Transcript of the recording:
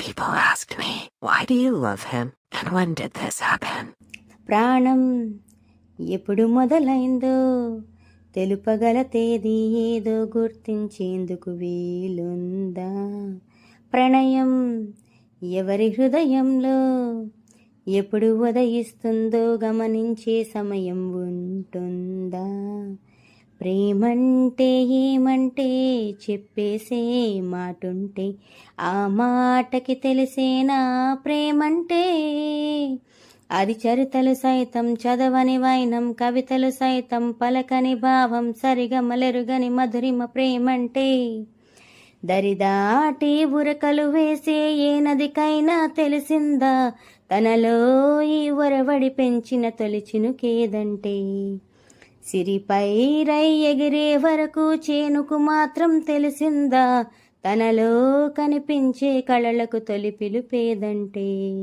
people ask me, why do you love him? And when did this happen? ప్రాణం ఎప్పుడు మొదలైందో తెలుపగల తేదీ ఏదో గుర్తించేందుకు వీలుందా? ప్రణయం ఎవరి హృదయంలో ఎప్పుడు ఉదయిస్తుందో గమనించే సమయం ఉంటుందా? ప్రేమంటే ఏమంటే చెప్పేసే మాటుంటే ఆ మాటకి తెలిసేనా ప్రేమంటే? అది చరితలు సైతం చదవని వైనం, కవితలు సైతం పలకని భావం, సరిగమలెరుగని మధురిమ ప్రేమంటే. దరిదాటి ఉరకలు వేసే ఏ నదికైనా తెలిసిందా తనలో ఈ ఒరవడి పెంచిన తొలి చినుకేదంటే? సిరిపై రై ఎగిరే వరకు చేనుకు మాత్రం తెలిసిందా తనలో కనిపించే కళలకు తొలి పిలుపేదంటే?